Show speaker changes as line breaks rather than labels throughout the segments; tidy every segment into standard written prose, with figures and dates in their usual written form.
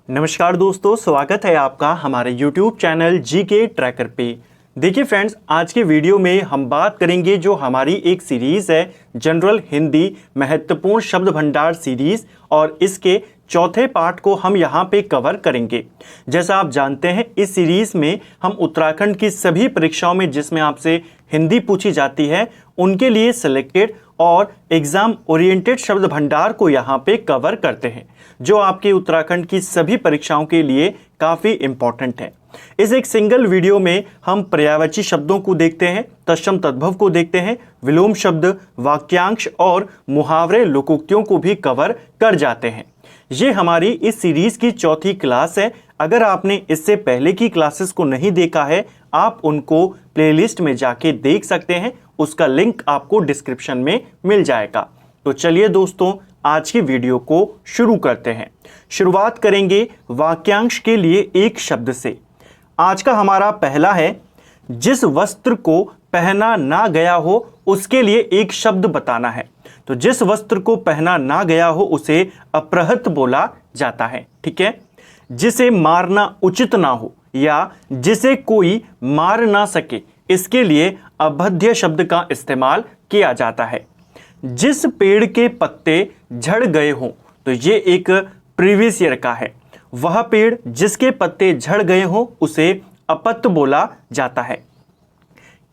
नमस्कार दोस्तों, स्वागत है आपका हमारे YouTube चैनल जीके ट्रैकर पे। देखिए फ्रेंड्स, आज के वीडियो में हम बात करेंगे जो हमारी एक सीरीज़ है जनरल हिंदी महत्वपूर्ण शब्द भंडार सीरीज़, और इसके चौथे पार्ट को हम यहाँ पे कवर करेंगे। जैसा आप जानते हैं, इस सीरीज़ में हम उत्तराखंड की सभी परीक्षाओं में जिसमें आपसे हिंदी पूछी जाती है उनके लिए सिलेक्टेड और एग्ज़ाम ओरिएंटेड शब्द भंडार को यहाँ पे कवर करते हैं, जो आपके उत्तराखंड की सभी परीक्षाओं के लिए काफ़ी इम्पॉर्टेंट है। इस एक सिंगल वीडियो में हम पर्यायवाची शब्दों को देखते हैं, तत्सम तद्भव को देखते हैं, विलोम शब्द, वाक्यांश और मुहावरे लोकोक्तियों को भी कवर कर जाते हैं। ये हमारी इस सीरीज़ की चौथी क्लास है। अगर आपने इससे पहले की क्लासेस को नहीं देखा है, आप उनको प्लेलिस्ट में जाके देख सकते हैं, उसका लिंक आपको डिस्क्रिप्शन में मिल जाएगा। तो चलिए दोस्तों, आज की वीडियो को शुरू करते हैं। शुरुआत करेंगे वाक्यांश के लिए एक शब्द से। आज का हमारा पहला है, जिस वस्त्र को पहना ना गया हो उसके लिए एक शब्द बताना है। तो जिस वस्त्र को पहना ना गया हो उसे अपहृत बोला जाता है। ठीक है। जिसे मारना उचित ना हो या जिसे कोई मार ना सके, इसके लिए अभद्य शब्द का इस्तेमाल किया जाता है। जिस पेड़ के पत्ते झड़ गए हों, तो ये एक प्रीवियस ईयर का है। वह पेड़ जिसके पत्ते झड़ गए हों उसे अपत्य बोला जाता है।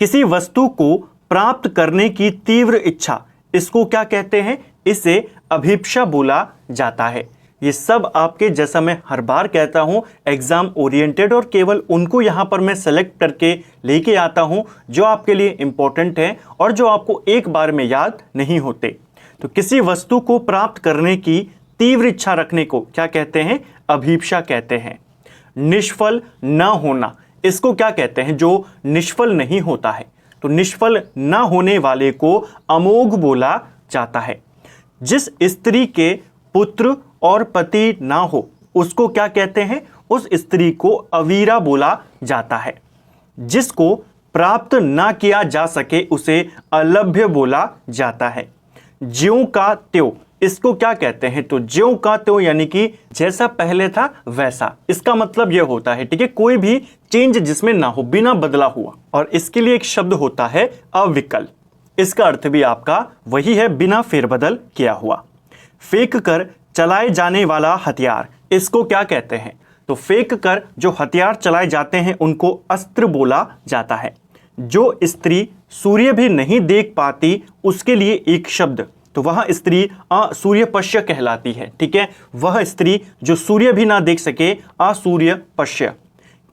किसी वस्तु को प्राप्त करने की तीव्र इच्छा, इसको क्या कहते हैं? इसे अभीप्सा बोला जाता है। ये सब आपके, जैसा मैं हर बार कहता हूं, एग्जाम ओरिएंटेड और केवल उनको यहां पर मैं सेलेक्ट करके लेके आता हूं जो आपके लिए इंपॉर्टेंट है और जो आपको एक बार में याद नहीं होते। तो किसी वस्तु को प्राप्त करने की तीव्र इच्छा रखने को क्या कहते हैं? अभीप्सा कहते हैं। निष्फल न होना, इसको क्या कहते हैं? जो निष्फल नहीं होता है, तो निष्फल न होने वाले को अमोघ बोला जाता है। जिस स्त्री के पुत्र और पति ना हो उसको क्या कहते हैं? उस स्त्री को अवीरा बोला जाता है। जिसको प्राप्त ना किया जा सके उसे अलभ्य बोला जाता है। ज्यों का त्यों, इसको क्या कहते हैं? तो ज्यों का त्यों यानी कि जैसा पहले था वैसा, इसका मतलब यह होता है, ठीक है, कोई भी चेंज जिसमें ना हो, बिना बदला हुआ। और इसके लिए एक शब्द होता है अविकल। इसका अर्थ भी आपका वही है, बिना फेरबदल किया हुआ। फेंक कर चलाए जाने वाला हथियार, इसको क्या कहते हैं? तो फेंक कर जो हथियार चलाए जाते हैं उनको अस्त्र बोला जाता है। जो स्त्री सूर्य भी नहीं देख पाती उसके लिए एक शब्द, तो वह स्त्री असूर्यपश्य कहलाती है। ठीक है, वह स्त्री जो सूर्य भी ना देख सके, असूर्यपश्य।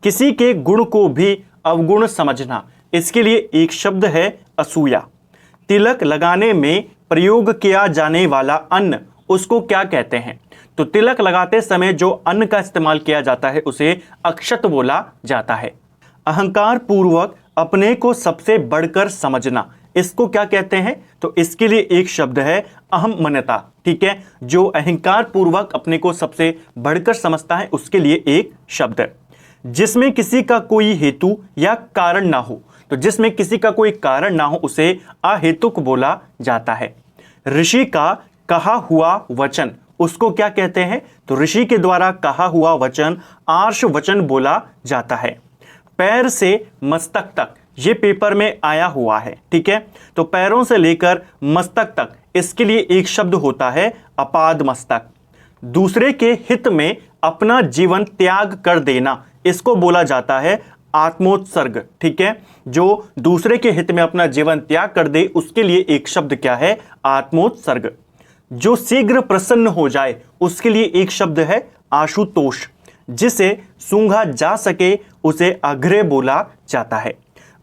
किसी के गुण को भी अवगुण समझना, इसके लिए एक शब्द है असूया। तिलक लगाने में प्रयोग किया जाने वाला अन्न, उसको क्या कहते हैं? तो तिलक लगाते समय जो अन्न का इस्तेमाल किया जाता है उसे अक्षत बोला जाता है। अहंकार पूर्वक अपने को सबसे बढ़कर समझना, इसको क्या कहते हैं? तो इसके लिए एक शब्द है अहम्मन्यता। ठीक है, जो अहंकार पूर्वक अपने को सबसे बढ़कर समझता है उसके लिए एक शब्द है। जिसमें किसी का कोई हेतु या कारण ना हो, तो जिसमें किसी का कोई कारण ना हो उसे अहेतुक बोला जाता है। ऋषि का कहा हुआ वचन, उसको क्या कहते हैं? तो ऋषि के द्वारा कहा हुआ वचन आर्ष वचन बोला जाता है। पैर से मस्तक तक, ये पेपर में आया हुआ है। ठीक है, तो पैरों से लेकर मस्तक तक, इसके लिए एक शब्द होता है अपाद मस्तक। दूसरे के हित में अपना जीवन त्याग कर देना, इसको बोला जाता है आत्मोत्सर्ग। ठीक है, जो दूसरे के हित में अपना जीवन त्याग कर दे उसके लिए एक शब्द क्या है? आत्मोत्सर्ग। जो शीघ्र प्रसन्न हो जाए उसके लिए एक शब्द है आशुतोष। जिसे सूंघा जा सके उसे अग्रे बोला जाता है।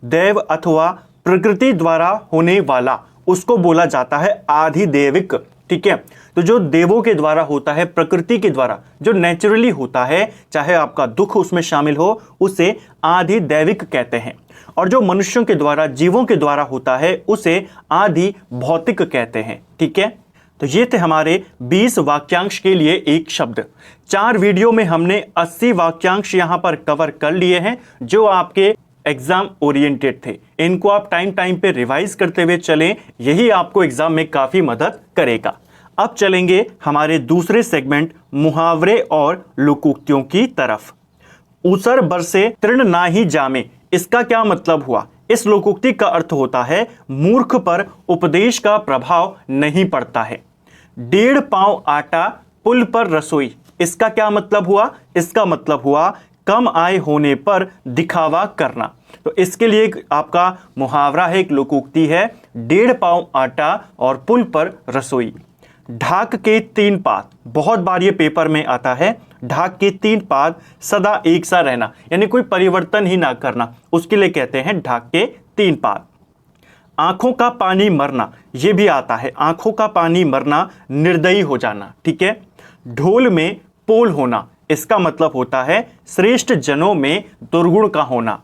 देव अथवा प्रकृति द्वारा होने वाला, उसको बोला जाता है आधिदैविक। ठीक है, तो जो देवों के द्वारा होता है, प्रकृति के द्वारा जो नेचुरली होता है, चाहे आपका दुख उसमें शामिल हो, उसे आधिदैविक कहते हैं। और जो मनुष्यों के द्वारा, जीवों के द्वारा होता है उसे आधि भौतिक कहते हैं। ठीक है, तो ये थे हमारे 20 वाक्यांश के लिए एक शब्द। 4 वीडियो में हमने 80 वाक्यांश यहां पर कवर कर लिए हैं जो आपके एग्जाम ओरिएंटेड थे। इनको आप टाइम टाइम पे रिवाइज करते हुए चलें, यही आपको एग्जाम में काफी मदद करेगा। अब चलेंगे हमारे दूसरे सेगमेंट मुहावरे और लोकोक्तियों की तरफ। ऊसर बरसे तृण ना ही जामे, इसका क्या मतलब हुआ? इस लोकोक्ति का अर्थ होता है मूर्ख पर उपदेश का प्रभाव नहीं पड़ता है। 1.5 पाव आटा पुल पर रसोई, इसका क्या मतलब हुआ? इसका मतलब हुआ कम आय होने पर दिखावा करना। तो इसके लिए आपका मुहावरा है, एक लोकोक्ति है, 1.5 पाव आटा और पुल पर रसोई। ढाक के 3 पात, बहुत बार ये पेपर में आता है। ढाक के 3 पात सदा एक सा रहना, यानी कोई परिवर्तन ही ना करना, उसके लिए कहते हैं ढाक के 3 पात। आंखों का पानी मरना, ये भी आता है, आंखों का पानी मरना, निर्दयी हो जाना। ठीक है। ढोल में पोल होना, इसका मतलब होता है श्रेष्ठ जनों में दुर्गुण का होना।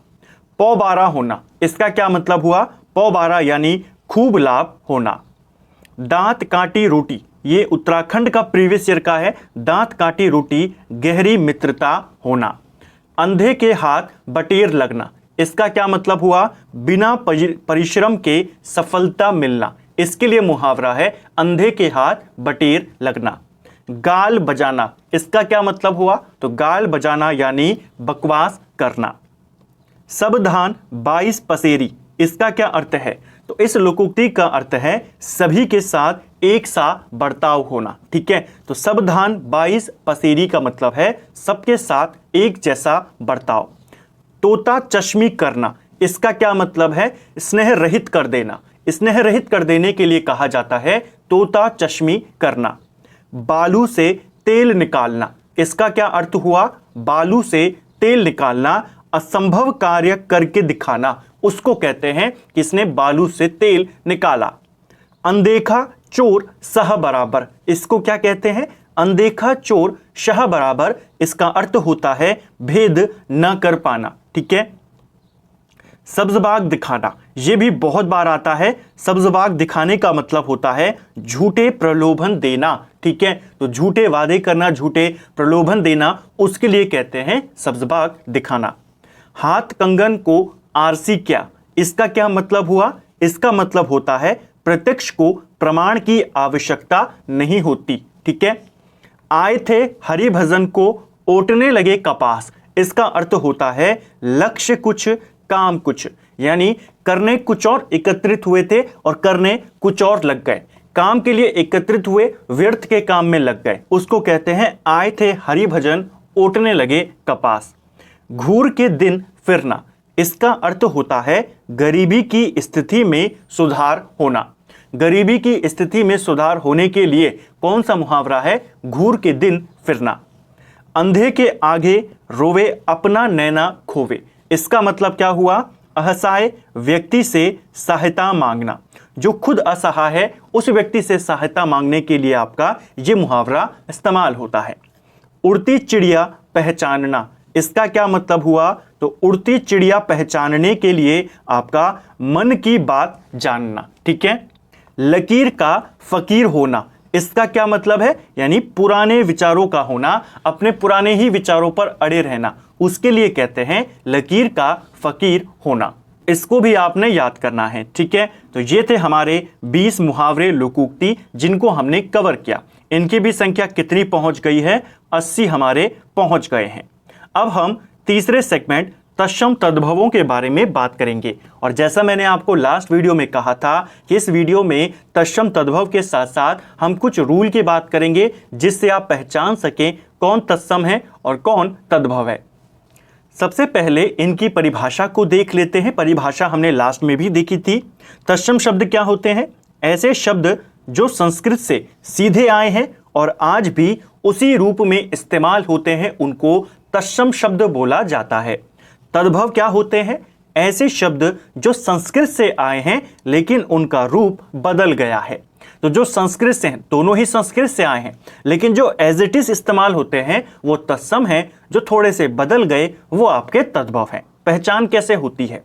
पौ 12 होना, इसका क्या मतलब हुआ? पौ 12 यानी खूब लाभ होना। दांत काटी रोटी, ये उत्तराखंड का प्रीवियस ईयर का है। दांत काटी रोटी, गहरी मित्रता होना। अंधे के हाथ बटेर लगना, इसका क्या मतलब हुआ? बिना परिश्रम के सफलता मिलना। इसके लिए मुहावरा है अंधे के हाथ बटेर लगना। गाल बजाना, इसका क्या मतलब हुआ? तो गाल बजाना यानी बकवास करना। सब धान 22 पसेरी, इसका क्या अर्थ है? तो इस लोकोक्ति का अर्थ है सभी के साथ एक सा बर्ताव होना। ठीक है। तो सब धान 22 पसेरी का मतलब है सबके साथ एक जैसा बर्ताव। तोता चश्मी करना, इसका क्या मतलब है? स्नेह रहित कर देना। स्नेह रहित कर देने के लिए कहा जाता है तोता चश्मी करना। बालू से तेल निकालना, इसका क्या अर्थ हुआ? बालू से तेल निकालना, असंभव कार्य करके दिखाना, उसको कहते हैं किसने बालू से तेल निकाला। अनदेखा चोर सह बराबर, इसको क्या कहते हैं? अनदेखा चोर शह बराबर, इसका अर्थ होता है भेद न कर पाना। ठीक है। सब्जबाग दिखाना, यह भी बहुत बार आता है। सब्जबाग दिखाने का मतलब होता है झूठे प्रलोभन देना। ठीक है। तो झूठे वादे करना, झूठे प्रलोभन देना, उसके लिए कहते हैं सब्जबाग दिखाना। हाथ कंगन को आरसी क्या, इसका क्या मतलब हुआ? इसका मतलब होता है प्रत्यक्ष को प्रमाण की आवश्यकता नहीं होती। ठीक है। आए थे हरि भजन को ओटने लगे कपास, इसका अर्थ होता है लक्ष्य कुछ काम कुछ, यानी करने कुछ और एकत्रित हुए थे और करने कुछ और लग गए। काम के लिए एकत्रित हुए, व्यर्थ के काम में लग गए, उसको कहते हैं आए थे हरि भजन ओटने लगे कपास। घूर के दिन फिरना, इसका अर्थ होता है गरीबी की स्थिति में सुधार होना। गरीबी की स्थिति में सुधार होने के लिए कौन सा मुहावरा है? घूर के दिन फिरना। अंधे के आगे रोवे अपना नैना खोवे, इसका मतलब क्या हुआ? असहाय व्यक्ति से सहायता मांगना। जो खुद असहाय है उस व्यक्ति से सहायता मांगने के लिए आपका ये मुहावरा इस्तेमाल होता है। उड़ती चिड़िया पहचानना, इसका क्या मतलब हुआ? तो उड़ती चिड़िया पहचानने के लिए आपका मन की बात जानना। ठीक है। लकीर का फकीर होना, इसका क्या मतलब है? यानी पुराने विचारों का होना, अपने पुराने ही विचारों पर अड़े रहना, उसके लिए कहते हैं लकीर का फकीर होना। इसको भी आपने याद करना है। ठीक है। तो ये थे हमारे 20 मुहावरे लोकोक्ति जिनको हमने कवर किया। इनकी भी संख्या कितनी पहुंच गई है? 80 हमारे पहुंच गए हैं। अब हम तीसरे सेगमेंट तत्सम तद्भवों के बारे में बात करेंगे। और जैसा मैंने आपको लास्ट वीडियो में कहा था कि इस वीडियो में तत्सम तद्भव के साथ साथ हम कुछ रूल की बात करेंगे जिससे आप पहचान सकें कौन तत्सम है और कौन तद्भव है। सबसे पहले इनकी परिभाषा को देख लेते हैं। परिभाषा हमने लास्ट में भी देखी थी। तत्सम शब्द क्या होते हैं? ऐसे शब्द जो संस्कृत से सीधे आए हैं और आज भी उसी रूप में इस्तेमाल होते हैं, उनको तत्सम शब्द बोला जाता है। तद्भव क्या होते हैं? ऐसे शब्द जो संस्कृत से आए हैं लेकिन उनका रूप बदल गया है। तो जो संस्कृत से हैं, दोनों ही संस्कृत से आए हैं, लेकिन जो एज इट इज इस्तेमाल होते हैं वो तत्सम है। जो थोड़े से बदल गए वो आपके तद्भव हैं। पहचान कैसे होती है?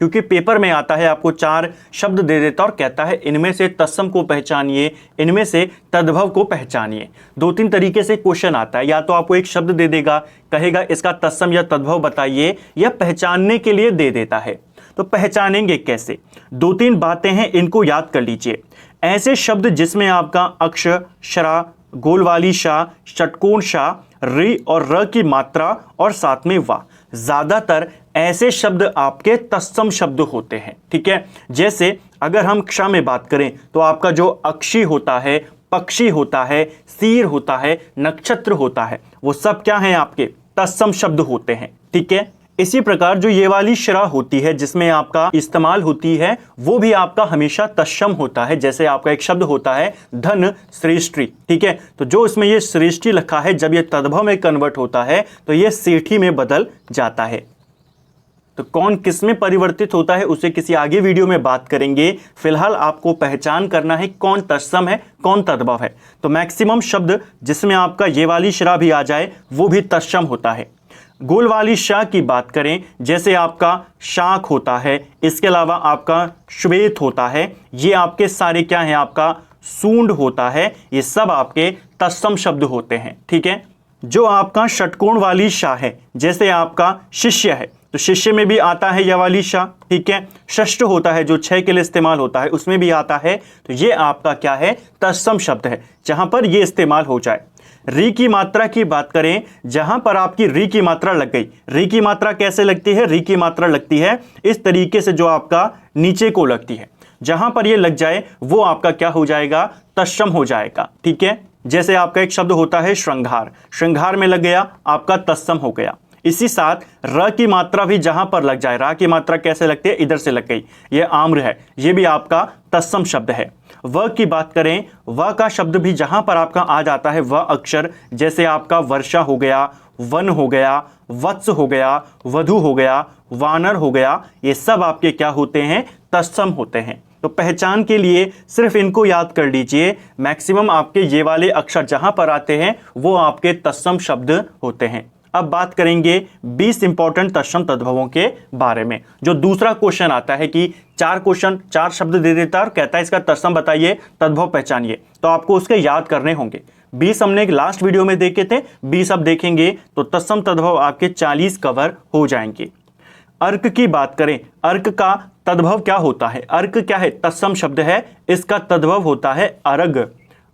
क्योंकि पेपर में आता है, आपको 4 शब्द दे देता और कहता है इनमें से तत्सम को पहचानिए, इनमें से तद्भव को पहचानिए। 2-3 तरीके से क्वेश्चन आता है। या तो आपको एक शब्द दे देगा, कहेगा इसका तत्सम या तद्भव बताइए, या पहचानने के लिए दे देता है। तो पहचानेंगे कैसे? 2-3 बातें हैं, इनको याद कर लीजिए। ऐसे शब्द जिसमें आपका अक्ष, शरा, गोल वाली शा, षटकोण शा, री और र की मात्रा और साथ में वा, ज्यादातर ऐसे शब्द आपके तत्सम शब्द होते हैं। ठीक है, जैसे अगर हम क्ष में बात करें तो आपका जो अक्षी होता है, पक्षी होता है, सीर होता है, नक्षत्र होता है, वो सब क्या है आपके तत्सम शब्द होते हैं। ठीक है, इसी प्रकार जो ये वाली श्रा होती है जिसमें आपका इस्तेमाल होती है वो भी आपका हमेशा तत्सम होता है। जैसे आपका एक शब्द होता है धन श्रेष्ठी। ठीक है, तो जो इसमें ये श्रेष्ठी लिखा है जब ये तद्भव में कन्वर्ट होता है तो ये सेठी में बदल जाता है। तो कौन किस में परिवर्तित होता है उसे किसी आगे वीडियो में बात करेंगे। फिलहाल आपको पहचान करना है कौन तत्सम है कौन तद्भव है। तो मैक्सिमम शब्द जिसमें आपका ये वाली श्रा भी आ जाए वो भी तत्सम होता है। गोल वाली शा की बात करें, जैसे आपका शाख होता है, इसके अलावा आपका श्वेत होता है, ये आपके सारे क्या हैं, आपका सूंड होता है, ये सब आपके तत्सम शब्द होते हैं। ठीक है, जो आपका षटकोण वाली शा है, जैसे आपका शिष्य है तो शिष्य में भी आता है यह वाली शा। ठीक है, षष्ठ होता है जो 6 के लिए इस्तेमाल होता है उसमें भी आता है, तो ये आपका क्या है, तत्सम शब्द है जहां पर ये इस्तेमाल हो जाए। री की मात्रा की बात करें, जहां पर आपकी री की मात्रा लग गई, री की मात्रा कैसे लगती है, री की मात्रा लगती है इस तरीके से जो आपका नीचे को लगती है, जहां पर ये लग जाए वो आपका क्या हो जाएगा, तत्सम हो जाएगा। ठीक है, जैसे आपका एक शब्द होता है श्रृंगार, श्रृंगार में लग गया आपका तत्सम हो गया। इसी साथ र की मात्रा भी जहां पर लग जाए, रा की मात्रा कैसे लगती है, इधर से लग गई, ये आम्र है, ये भी आपका तत्सम शब्द है। व की बात करें, व का शब्द भी जहां पर आपका आ जाता है व अक्षर, जैसे आपका वर्षा हो गया, वन हो गया, वत्स हो गया, वधु हो गया, वानर हो गया, ये सब आपके क्या होते हैं, तत्सम होते हैं। तो पहचान के लिए सिर्फ इनको याद कर लीजिए, मैक्सिमम आपके ये वाले अक्षर जहां पर आते हैं वो आपके तत्सम शब्द होते हैं। अब बात करेंगे 20 इंपॉर्टेंट तत्सम तद्भवों के बारे में। जो दूसरा क्वेश्चन आता है कि 4 शब्द दे देता है और कहता है इसका तत्सम बताइए, तद्भव पहचानिए, तो आपको उसके याद करने होंगे। 20 हमने लास्ट वीडियो में देखे थे, 20 अब देखेंगे तो तत्सम तद्भव आपके 40 कवर हो जाएंगे। अर्क की बात करें, अर्क का तद्भव क्या होता है, अर्क क्या है, तत्सम शब्द है, इसका तद्भव होता है अरग।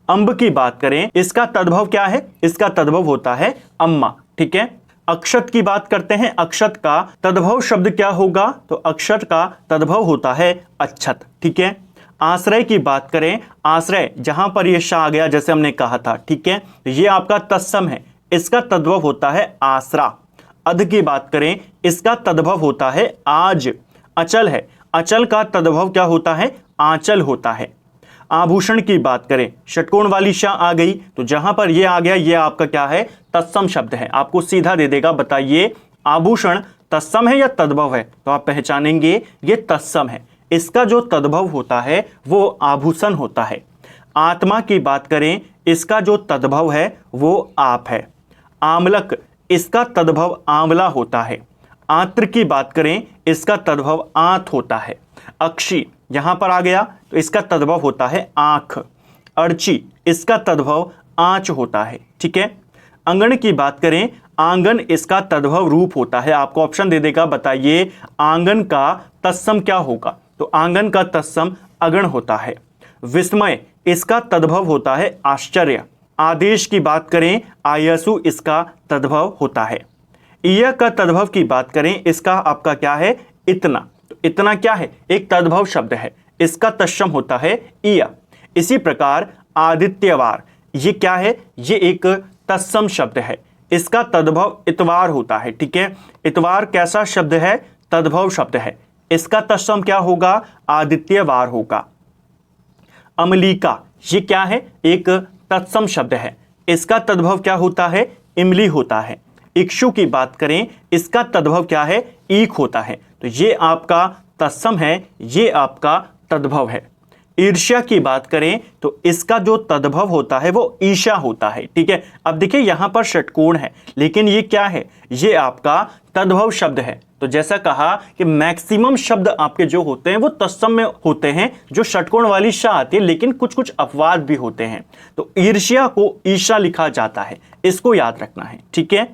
अंब की बात करें, इसका तद्भव क्या है, इसका तद्भव होता है अम्मा। ठीक है, अक्षत की बात करते हैं, अक्षत का तद्भव शब्द क्या होगा, तो अक्षत का तद्भव होता है अच्छत। ठीक है, आश्रय की बात करें, आश्रय जहां पर ये शा आ गया जैसे हमने कहा था, ठीक है, ये आपका तत्सम है, इसका तद्भव होता है आसरा। अध की बात करें, इसका तद्भव होता है आज। अचल है, अचल का तद्भव क्या होता है, आंचल होता है। आभूषण की बात करें, षटकोण वाली शा आ गई तो जहां पर ये आ गया ये आपका क्या है, तत्सम शब्द है, आपको सीधा दे देगा बताइए आभूषण तत्सम है या तद्भव है, तो आप पहचानेंगे ये तत्सम है, इसका जो तद्भव होता है वो आभूषण होता है। आत्मा की बात करें, इसका जो तद्भव है वो आप है। आमलक, इसका तद्भव आंवला होता है। आंत्र की बात करें, इसका तद्भव आंत होता है। अक्षी यहां पर आ गया तो इसका तद्भव होता है आंख। अर्ची, इसका तद्भव आंच होता है। ठीक है, अंगन की बात करें, आंगन इसका तद्भव रूप होता है, आपको ऑप्शन दे देगा बताइए आंगन का तत्सम क्या होगा, तो आंगन का तत्सम अगण होता है। विस्मय, इसका तद्भव होता है आश्चर्य। आदेश की बात करें, आयसु इसका तद्भव होता है। इय का तद्भव की बात करें, इसका आपका क्या है, इतना, तो इतना क्या है, एक तद्भव शब्द है, इसका तत्सम होता है इय। इसी प्रकार आदित्यवार, ये क्या है, ये एक तत्सम शब्द है, इसका तद्भव इतवार होता है। ठीक है, इतवार कैसा शब्द है, तद्भव शब्द है, इसका तत्सम क्या होगा, आदित्यवार होगा। अमलिका, ये क्या है, एक तत्सम शब्द है, इसका तद्भव क्या होता है, इमली होता है। इक्षु की बात करें, इसका तद्भव क्या है, ईख होता है, तो ये आपका तत्सम है, ये आपका तद्भव है। ईर्ष्या की बात करें तो इसका जो तद्भव होता है वो ईशा होता है। ठीक है, अब देखिए यहां पर षटकोण है लेकिन ये क्या है, ये आपका तद्भव शब्द है। तो जैसा कहा कि मैक्सिमम शब्द आपके जो होते हैं वो तत्सम में होते हैं, जो षटकोण वाली शा आती है, लेकिन कुछ कुछ अपवाद भी होते हैं। तो ईर्ष्या को ईशा लिखा जाता है, इसको याद रखना है। ठीक है,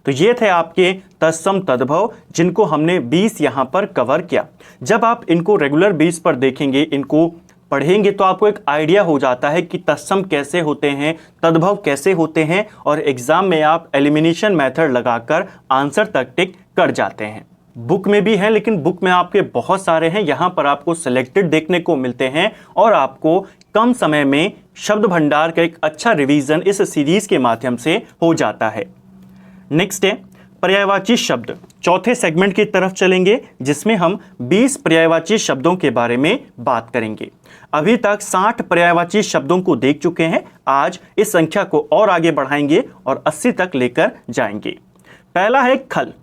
तो ये थे आपके तत्सम तद्भव जिनको हमने 20 यहां पर कवर किया। जब आप इनको रेगुलर बेस पर देखेंगे, इनको पढ़ेंगे तो आपको एक आइडिया हो जाता है कि तत्सम कैसे होते हैं, तद्भव कैसे होते हैं, और एग्जाम में आप एलिमिनेशन मेथड लगाकर आंसर तक टिक कर जाते हैं। बुक में भी है, लेकिन बुक में आपके बहुत सारे हैं, यहाँ पर आपको सिलेक्टेड देखने को मिलते हैं और आपको कम समय में शब्द भंडार का एक अच्छा रिवीजन इस सीरीज के माध्यम से हो जाता है। नेक्स्ट है पर्यायवाची शब्द। चौथे सेगमेंट की तरफ चलेंगे जिसमें हम 20 पर्यायवाची शब्दों के बारे में बात करेंगे। अभी तक 60 पर्यायवाची शब्दों को देख चुके हैं, आज इस संख्या को और आगे बढ़ाएंगे और 80 तक लेकर जाएंगे। पहला है खल।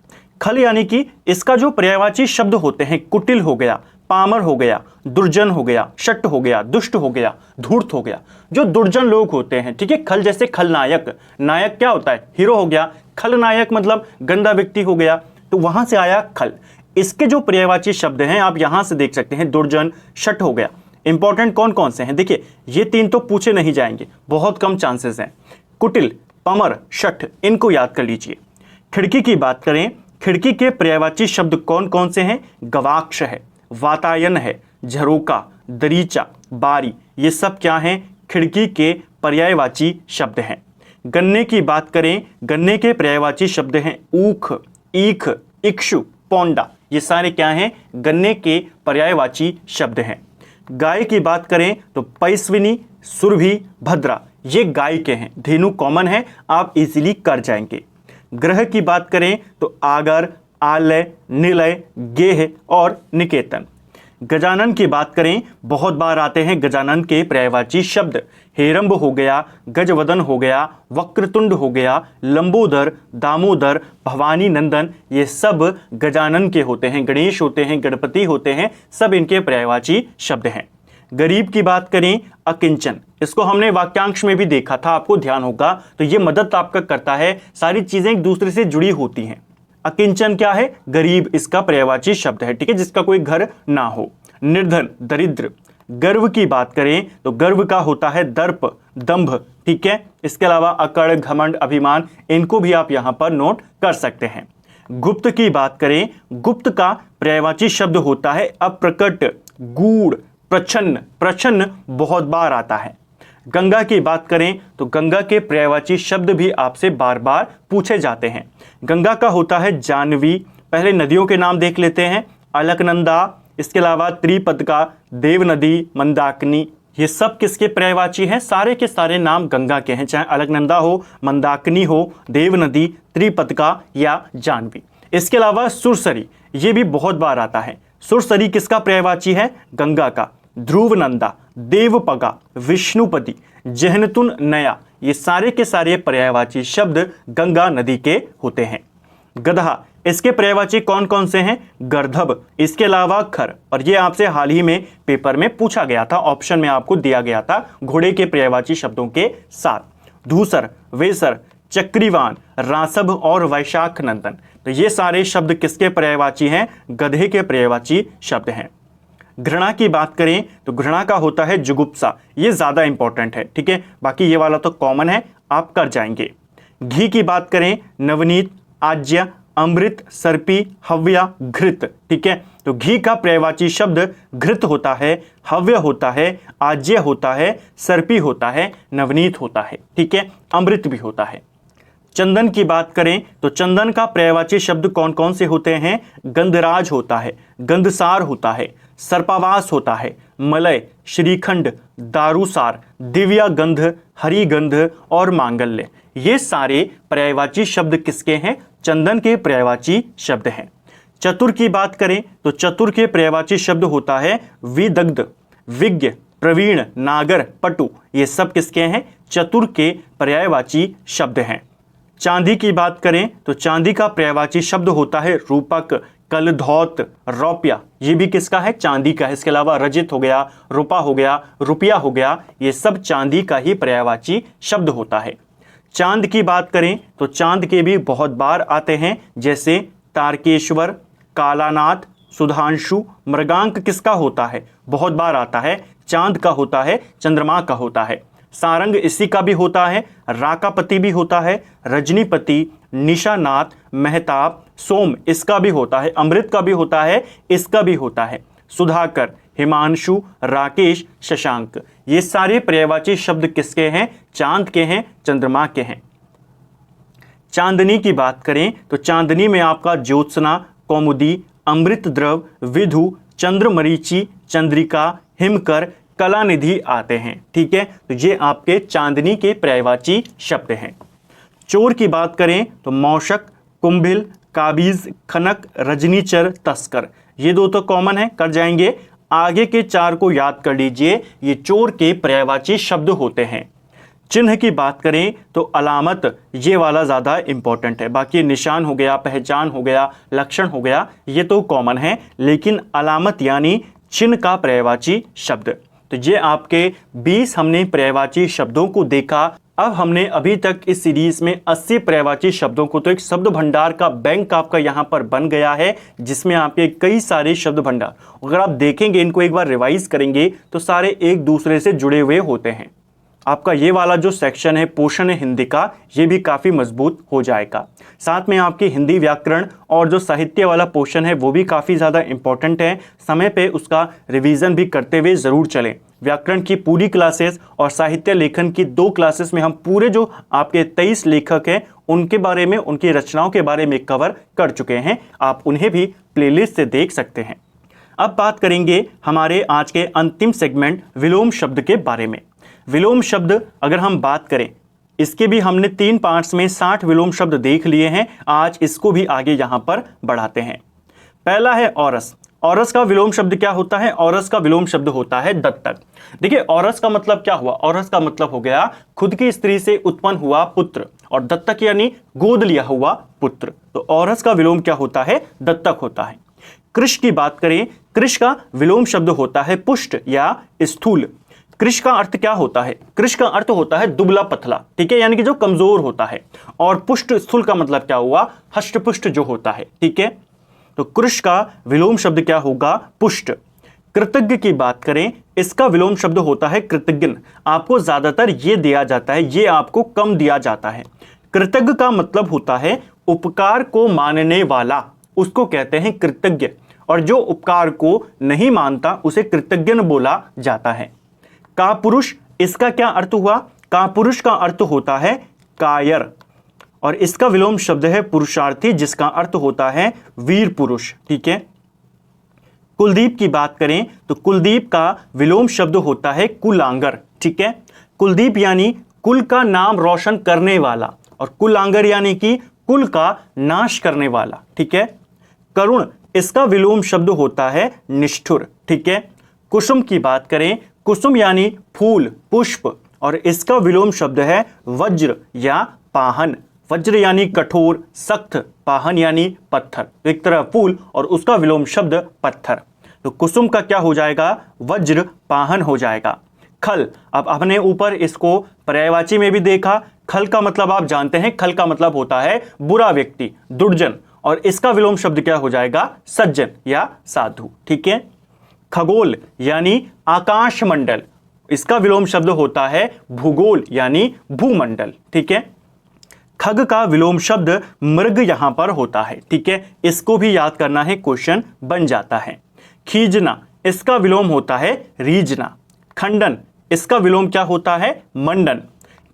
खल यानी कि इसका जो पर्यायवाची शब्द होते हैं, कुटिल हो गया, पामर हो गया, दुर्जन हो गया, शट हो गया, दुष्ट हो गया, धूर्त हो गया। जो दुर्जन लोग होते हैं, ठीक है, खल जैसे खलनायक, नायक क्या होता है, हीरो हो गया, खलनायक मतलब गंदा व्यक्ति हो गया, तो वहां से आया खल। इसके जो पर्यायवाची शब्द हैं आप यहां से देख सकते हैं, दुर्जन, शट हो गया। इंपॉर्टेंट कौन कौन से हैं, देखिए ये 3 तो पूछे नहीं जाएंगे, बहुत कम चांसेस हैं। कुटिल, पमर, शठ, इनको याद कर लीजिए। खिड़की की बात करें, खिड़की के पर्यायवाची शब्द कौन कौन से हैं, गवाक्ष है, वातायन है, झरोका, दरीचा, बारी, ये सब क्या हैं, खिड़की के पर्यायवाची शब्द हैं। गन्ने की बात करें, गन्ने के पर्यायवाची शब्द हैं ऊख, ईख, इक्षु, पौंडा, ये सारे क्या हैं, गन्ने के पर्यायवाची शब्द हैं। गाय की बात करें तो पैस्विनी, सुरभि, भद्रा, ये गाय के हैं। धेनु कॉमन है, आप इजीली कर जाएंगे। ग्रह की बात करें तो आगर, आलय, निलय, गेह और निकेतन। गजानन की बात करें, बहुत बार आते हैं गजानन के पर्यायवाची शब्द। हेरंब हो गया, गजवदन हो गया, वक्रतुंड हो गया, लंबोदर, दामोदर, भवानी नंदन, ये सब गजानन के होते हैं। गणेश होते हैं, गणपति होते हैं, सब इनके पर्यायवाची शब्द हैं। गरीब की बात करें, अकिंचन, इसको हमने वाक्यांश में भी देखा था, आपको ध्यान होगा, तो ये मदद आपका करता है, सारी चीजें एक दूसरे से जुड़ी होती हैं। अकिंचन क्या है, गरीब, इसका पर्यायवाची शब्द है, ठीक है, जिसका कोई घर ना हो। निर्धन, दरिद्र। गर्व की बात करें तो गर्व का होता है दर्प, दंभ, ठीक है। इसके अलावा अकड़, घमंड, अभिमान, इनको भी आप यहां पर नोट कर सकते हैं। गुप्त की बात करें, गुप्त का पर्यायवाची शब्द होता है अप्रकट, गूढ़, प्रच्छन्न, प्रच्छन्न बहुत बार आता है। गंगा की बात करें तो गंगा के पर्यायवाची शब्द भी आपसे बार बार पूछे जाते हैं। गंगा का होता है जानवी। पहले नदियों के नाम देख लेते हैं, अलकनंदा, इसके अलावा त्रिपद का देव नदी, मंदाकिनी, ये सब किसके पर्यायवाची हैं, सारे के सारे नाम गंगा के हैं, चाहे अलकनंदा हो, मंदाकिनी हो, देव नदी, त्रिपद का या जानवी। इसके अलावा सुरसरी, ये भी बहुत बार आता है। सुरसरी किसका पर्यायवाची है, गंगा का। ध्रुवनंदा, देवपगा, विष्णुपति, जहनतुन नया, ये सारे के सारे पर्यायवाची शब्द गंगा नदी के होते हैं। गधा, इसके पर्यायवाची कौन कौन से हैं, गर्धब, इसके अलावा खर, और ये आपसे हाल ही में पेपर में पूछा गया था, ऑप्शन में आपको दिया गया था घोड़े के पर्यायवाची शब्दों के साथ। धूसर, वेसर, चक्रीवान, रासभ और वैशाख नंदन, तो ये सारे शब्द किसके पर्यायवाची हैं, गधे के पर्यायवाची शब्द हैं। घृणा की बात करें तो घृणा का होता है जुगुप्सा, ये ज्यादा इंपॉर्टेंट है, ठीक है, बाकी ये वाला तो कॉमन है, आप कर जाएंगे। घी की बात करें, नवनीत, आज्य, अमृत, सर्पी, हव्या, घृत, ठीक है, तो घी का पर्यायवाची शब्द घृत होता है, हव्य होता है, आज्य होता है, सर्पी होता है, नवनीत होता है, ठीक है, अमृत भी होता है। चंदन की बात करें तो चंदन का पर्यायवाची शब्द कौन कौन से होते हैं, गंधराज होता है, गंधसार होता है, सर्पावास होता है, मलय, श्रीखंड, दारूसार, दिव्या गंध, हरिगंध और मांगल्य, ये सारे पर्यायवाची शब्द किसके हैं, चंदन के पर्यायवाची शब्द हैं। चतुर की बात करें तो चतुर के पर्यायवाची शब्द होता है विदग्ध, विज्ञ, प्रवीण, नागर, पटु, ये सब किसके हैं, चतुर के पर्यायवाची शब्द हैं। चांदी की बात करें तो चांदी का पर्यायवाची शब्द होता है रूपक, कलधौत, रौप्या, ये भी किसका है, चांदी का है। इसके अलावा रजित हो गया, रुपा हो गया, रुपया हो गया, ये सब चांदी का ही पर्यायवाची शब्द होता है। चांद की बात करें तो चांद के भी बहुत बार आते हैं, जैसे तारकेश्वर, कालानाथ, सुधांशु। मृगांक किसका होता है, बहुत बार आता है, चांद का होता है, चंद्रमा का होता है। सारंग इसी का भी होता है, राकापति भी होता है, रजनीपति, निशानाथ, मेहताब, सोम इसका भी होता है, अमृत का भी होता है, इसका भी होता है। सुधाकर, हिमांशु, राकेश, शशांक। ये सारे पर्यायवाची शब्द किसके हैं? चांद के हैं, चंद्रमा के हैं। चांदनी की बात करें तो चांदनी में आपका ज्योत्सना, कौमुदी, अमृत द्रव, विधु, चंद्रमरीचि, चंद्रिका, हिमकर, कलानिधि आते हैं। ठीक है, तो ये आपके चांदनी के पर्यायवाची शब्द हैं। चोर की बात करें तो मौशक, कुंभिल, काबीज, खनक, रजनीचर, तस्कर। ये दो तो कॉमन है, कर जाएंगे। आगे के चार को याद कर लीजिए, ये चोर के पर्यायवाची शब्द होते हैं। चिन्ह की बात करें तो अलामत, ये वाला ज़्यादा इंपॉर्टेंट है। बाकी निशान हो गया, पहचान हो गया, लक्षण हो गया, ये तो कॉमन है। लेकिन अलामत यानी चिन्ह का पर्यायवाची शब्द। तो ये आपके 20 हमने पर्यायवाची शब्दों को देखा। अब हमने अभी तक इस सीरीज में 80 पर्यायवाची शब्दों को, तो एक शब्द भंडार का बैंक आपका यहाँ पर बन गया है, जिसमें आपके कई सारे शब्द भंडार, अगर आप देखेंगे, इनको एक बार रिवाइज करेंगे तो सारे एक दूसरे से जुड़े हुए होते हैं। आपका ये वाला जो सेक्शन है पोषण हिंदी का, ये भी काफ़ी मजबूत हो जाएगा। साथ में आपकी हिंदी व्याकरण और जो साहित्य वाला पोर्शन है वो भी काफ़ी ज़्यादा इंपॉर्टेंट है। समय पे उसका रिवीजन भी करते हुए ज़रूर चलें। व्याकरण की पूरी क्लासेस और साहित्य लेखन की 2 क्लासेस में हम पूरे जो आपके 23 लेखक हैं उनके बारे में, उनकी रचनाओं के बारे में कवर कर चुके हैं। आप उन्हें भी प्लेलिस्ट से देख सकते हैं। अब बात करेंगे हमारे आज के अंतिम सेगमेंट विलोम शब्द के बारे में। विलोम शब्द अगर हम बात करें, इसके भी हमने 3 पार्ट्स में 60 विलोम शब्द देख लिए हैं। आज इसको भी आगे यहां पर बढ़ाते हैं। पहला है औरस। औरस का विलोम शब्द क्या होता है? औरस का विलोम शब्द होता है दत्तक। देखिए, औरस का मतलब क्या हुआ? औरस का मतलब हो गया खुद की स्त्री से उत्पन्न हुआ पुत्र, और दत्तक यानी गोद लिया हुआ पुत्र। तो औरस का विलोम क्या होता है? दत्तक होता है। कृश की बात करें, कृश का विलोम शब्द होता है पुष्ट या स्थूल। कृश का अर्थ क्या होता है? कृश का अर्थ होता है दुबला पतला, ठीक है, यानी कि जो कमजोर होता है। और पुष्ट, स्थूल का मतलब क्या हुआ? हष्टपुष्ट जो होता है, ठीक है। तो कृश का विलोम शब्द क्या होगा? पुष्ट। कृतज्ञ की बात करें, इसका विलोम शब्द होता है कृतज्ञ। आपको ज्यादातर ये दिया जाता है, ये आपको कम दिया जाता है। कृतज्ञ का मतलब होता है उपकार को मानने वाला, उसको कहते हैं कृतज्ञ। और जो उपकार को नहीं मानता उसे कृतज्ञ बोला जाता है। कापुरुष, इसका क्या अर्थ हुआ? कापुरुष का अर्थ होता है कायर, और इसका विलोम शब्द है पुरुषार्थी, जिसका अर्थ होता है वीर पुरुष, ठीक है। कुलदीप की बात करें तो कुलदीप का विलोम शब्द होता है कुलांगर, ठीक है। कुलदीप यानी कुल का नाम रोशन करने वाला, और कुलांगर यानी कि कुल का नाश करने वाला, ठीक है। करुण, इसका विलोम शब्द होता है निष्ठुर, ठीक है। कुसुम की बात करें, कुसुम यानी फूल, पुष्प, और इसका विलोम शब्द है वज्र या पाहन। वज्र यानी कठोर, सख्त, पाहन यानी पत्थर। एक तरह फूल और उसका विलोम शब्द पत्थर। तो कुसुम का क्या हो जाएगा? वज्र पाहन हो जाएगा। खल, अब हमने ऊपर इसको पर्यायवाची में भी देखा। खल का मतलब आप जानते हैं, खल का मतलब होता है बुरा व्यक्ति, दुर्जन, और इसका विलोम शब्द क्या हो जाएगा? सज्जन या साधु, ठीक है। खगोल यानी आकाश मंडल, इसका विलोम शब्द होता है भूगोल यानी भूमंडल, ठीक है। खग का विलोम शब्द मृग यहां पर होता है, ठीक है। इसको भी याद करना है, क्वेश्चन बन जाता है। खींचना, इसका विलोम होता है रीझना। खंडन, इसका विलोम क्या होता है? मंडन।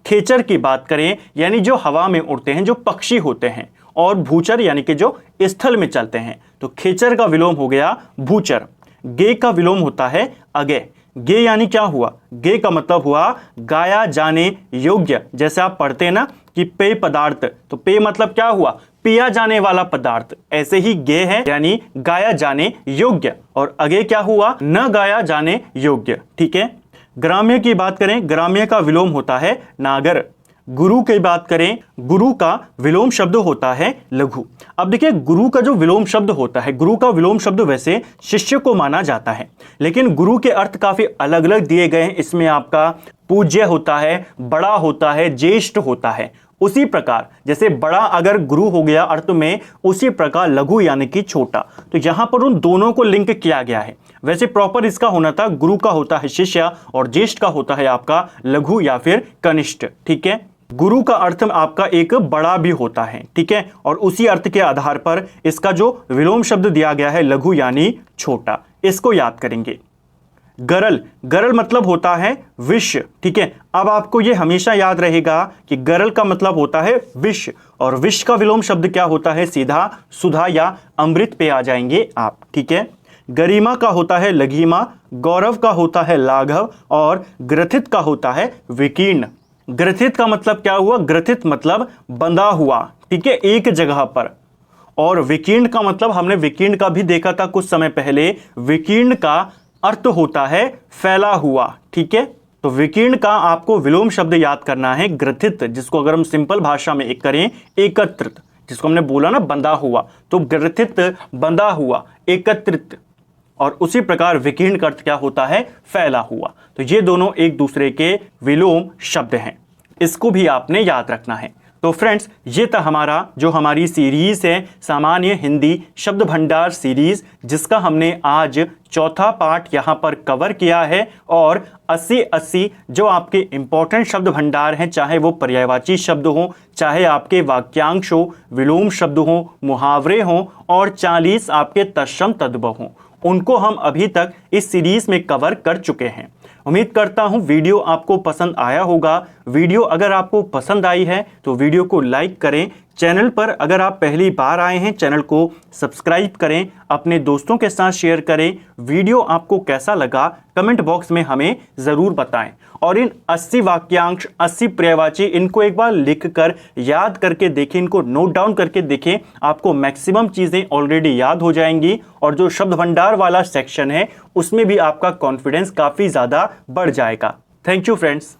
खेचर की बात करें, यानी जो हवा में उड़ते हैं, जो पक्षी होते हैं, और भूचर यानी कि जो स्थल में चलते हैं। तो खेचर का विलोम हो गया भूचर। गे का विलोम होता है अगे। गे यानी क्या हुआ? गे का मतलब हुआ गाया जाने योग्य। जैसे आप पढ़ते हैं ना कि पेय पदार्थ, तो पेय मतलब क्या हुआ? पिया जाने वाला पदार्थ। ऐसे ही गे है यानी गाया जाने योग्य, और अगे क्या हुआ? न गाया जाने योग्य, ठीक है। ग्राम्य की बात करें, ग्राम्य का विलोम होता है नागर। गुरु की बात करें, गुरु का विलोम शब्द होता है लघु। अब देखिए, गुरु का जो विलोम शब्द होता है, गुरु का विलोम शब्द वैसे शिष्य को माना जाता है, लेकिन गुरु के अर्थ काफी अलग अलग दिए गए हैं। इसमें आपका पूज्य होता है, बड़ा होता है, ज्येष्ठ होता है। उसी प्रकार जैसे बड़ा अगर गुरु हो गया अर्थ में, उसी प्रकार लघु यानी कि छोटा। तो यहां पर उन दोनों को लिंक किया गया है। वैसे प्रॉपर इसका होना था, गुरु का होता है शिष्य और ज्येष्ठ का होता है आपका लघु या फिर कनिष्ठ, ठीक है। गुरु का अर्थ आपका एक बड़ा भी होता है, ठीक है, और उसी अर्थ के आधार पर इसका जो विलोम शब्द दिया गया है लघु यानी छोटा, इसको याद करेंगे। गरल, गरल मतलब होता है विष, ठीक है। अब आपको ये हमेशा याद रहेगा कि गरल का मतलब होता है विष, और विष का विलोम शब्द क्या होता है, सीधा सुधा या अमृत पे आ जाएंगे आप, ठीक है। गरिमा का होता है लघिमा, गौरव का होता है लाघव, और ग्रथित का होता है विकीर्ण। ग्रथित का मतलब क्या हुआ, ग्रथित मतलब बंधा हुआ, ठीक है, एक जगह पर। और विकीर्ण का मतलब हमने विकीर्ण का भी देखा था कुछ समय पहले, विकीर्ण का अर्थ होता है फैला हुआ, ठीक है। तो विकीर्ण का आपको विलोम शब्द याद करना है ग्रथित, जिसको अगर हम सिंपल भाषा में एक करें एकत्रित, जिसको हमने बोला ना बंधा हुआ, तो ग्रथित बंधा हुआ, एकत्रित। और उसी प्रकार विकीर्ण का अर्थ क्या होता है, फैला हुआ। तो ये दोनों एक दूसरे के विलोम शब्द हैं, इसको भी आपने याद रखना है। तो फ्रेंड्स, ये था हमारी सीरीज है सामान्य हिंदी शब्द भंडार सीरीज, जिसका हमने आज चौथा पार्ट यहाँ पर कवर किया है। और 80 जो आपके इंपॉर्टेंट शब्द भंडार हैं, चाहे वो पर्यायवाची शब्द हो, चाहे आपके वाक्यांश हो, विलोम शब्द हो, मुहावरे हों, और 40 आपके तत्सम तद्भव हों, उनको हम अभी तक इस सीरीज में कवर कर चुके हैं। उम्मीद करता हूं वीडियो आपको पसंद आया होगा। वीडियो अगर आपको पसंद आई है तो वीडियो को लाइक करें। चैनल पर अगर आप पहली बार आए हैं, चैनल को सब्सक्राइब करें, अपने दोस्तों के साथ शेयर करें। वीडियो आपको कैसा लगा कमेंट बॉक्स में हमें ज़रूर बताएं। और इन 80 वाक्यांश, 80 पर्यायवाची, इनको एक बार लिखकर याद करके देखें, इनको नोट डाउन करके देखें, आपको मैक्सिमम चीज़ें ऑलरेडी याद हो जाएंगी। और जो शब्द भंडार वाला सेक्शन है उसमें भी आपका कॉन्फिडेंस काफ़ी ज़्यादा बढ़ जाएगा। Thank you friends.